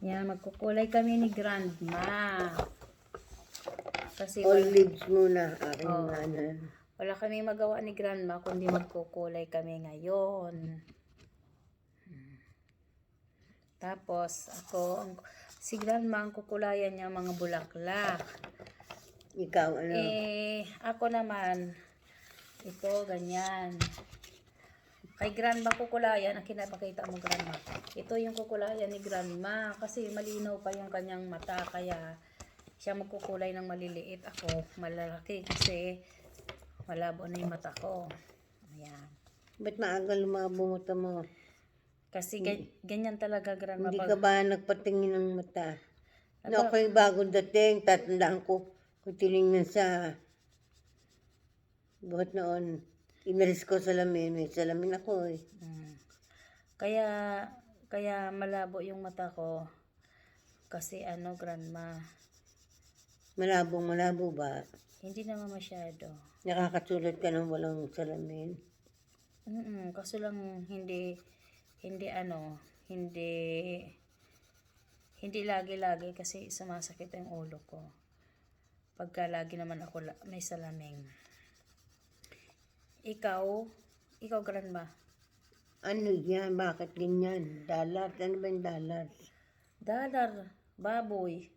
Yan, magkukulay kami ni Grandma. Kasi All leaves muna. Aking Oo. nanan. wala kami magawa ni Grandma kundi magkukulay kami ngayon. Tapos, si Grandma ang kukulayan niya mga bulaklak. Ikaw, ano? Ako naman, ito, ganyan. Kay Grandma kukulayan, ang kinapakita mo Grandma. Ito yung kukulayan ni Grandma kasi malinaw pa yung kanyang mata kaya siya magkukulay ng maliliit. Ako, malalaki kasi malabo na yung mata ko. Ayan. Ba't maaga lumabo mata mo? Kasi ganyan talaga Grandma. Hindi ka ba nagpatingin ng mata? Aba. No, ako'y bagong dating, tatandaan ko, kung tinignan sa buhat noon, inalis ko salamin, may salamin ako eh. Kaya malabo yung mata ko. Kasi Grandma, Malabo ba? hindi naman masyado. Nakakasulat ka ng walang salamin. Kaso lang hindi lagi-lagi kasi sumasakit ang ulo ko. Pagka lagi naman ako may salamin. Ikaw Grandma. Ano yan? Bakit ganyan? Dalat? Ano ba yung dalat? Dalar, baboy.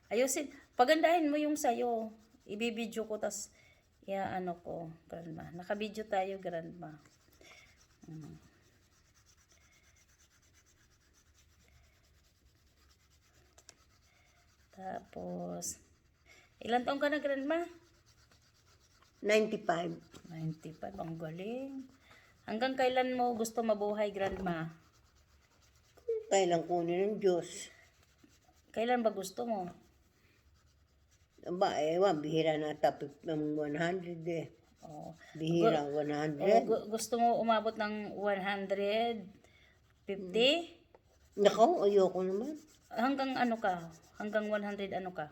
Ayusin. Pagandahin mo yung sayo. Ibibidyo ko tas ko, Grandma. Nakabidyo tayo, Grandma. Tapos, ilan taong ka na, Grandma? 95. 95. Ang galing. Hanggang kailan mo gusto mabuhay, Grandma? Kailan kunin ng Diyos? Kailan ba gusto mo? Aba, bihira na tapos ng 100 eh. Oh. Bihira, 100. Gusto mo umabot ng 150? Nako, ayoko naman. Hanggang ano ka? Hanggang 100 ano ka?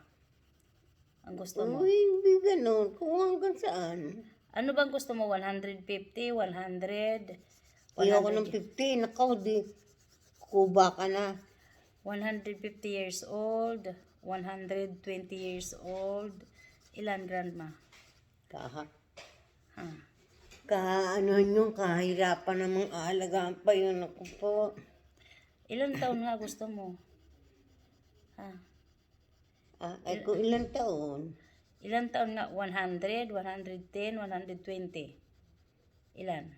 Ang gusto mo? Uy, hindi ganun. Kung hanggang saan. Ano bang gusto mo? 150? 100? Ayoko ng 50. Nako, di. Kuba ka na. 150 years old? 120 years old? Ilan, Grandma? Kaha. Ha? Kaanohan yung kahirapan namang aalagaan pa yun. Ako po. Ilan taon nga gusto mo? Ha? Ay kung ilang taon. Ilan taon nga? 100, 110, 120? Ilan?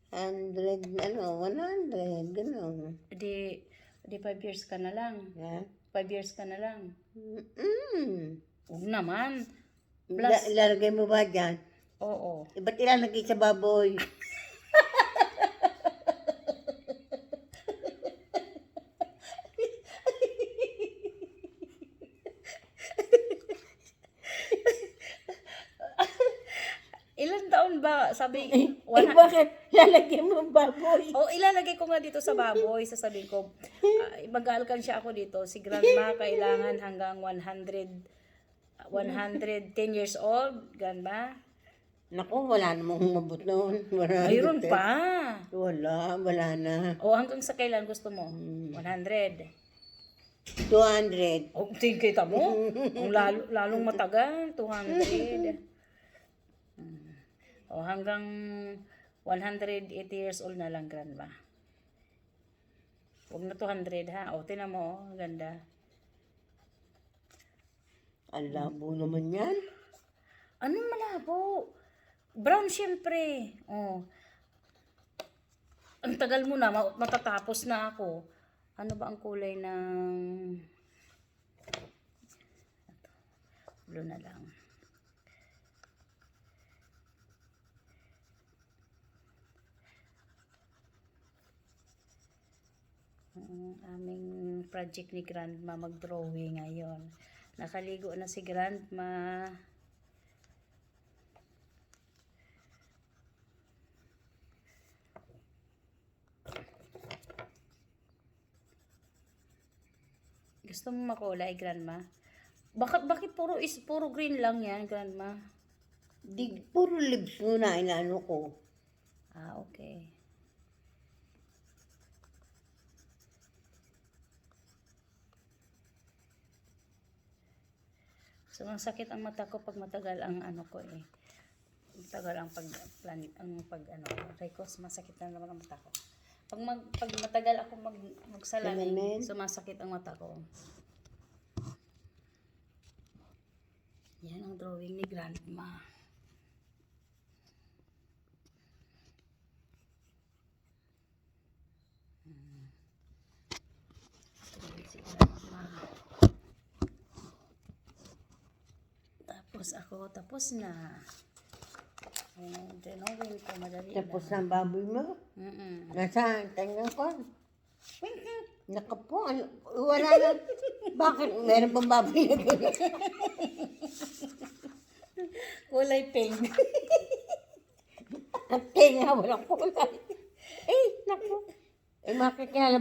100, 100, gano'n. Di 5 years ka na lang. Ha? 5 years ka na lang. Mm. Huwag naman. Plus, Ilalagay mo ba dyan? oo. Ba't ilalagay sa baboy? Ilan taon ba? Sabi, Bakit lalagay mo ang baboy? ilalagay ko nga dito sa baboy. Sasabihin ko, mag-aalkan siya ako dito. Si Grandma kailangan hanggang 110 years old. Grandma? Naku, wala namang umabot noon. Mayroon pa. Wala na. O hanggang sa kailan gusto mo? 100. 200. O, kita mo? Ang lalong matagal. 200. O hanggang 180 years old na lang, Grandma. Huwag na 200 ha. O, tinan mo, ganda. Ang labo naman yan. Anong malabo? Brown syempre. O. Ang tagal mo na, matatapos na ako. Ano ba ang kulay ng... Blue na lang. Aming project ni Grandma mag-drawing ngayon. Nakaligo na si Grandma. Gusto mo makulay, Grandma? Bakit puro green lang yan, Grandma? Di, puro lips muna inano ko. Ah, okay. So, ang sakit ang mata ko pag matagal ang ano ko eh. Matagal ang Ricos, masakit na naman ang mata ko. Pag matagal ako magsalamin, sumasakit ang mata ko. Yan ang drawing ni Grandma. Drawing si Grandma. Tapos ako, tapos na. Ayan, drawing ko, madali Tapos lang. ang baboy mo? Nasaan? Tingnan ko. Naka po, wala na. Bakit? Meron pang baboy na gano'n? Kulay pink. Ang tinga, walang kulay. Eh, naku. Eh, makikilala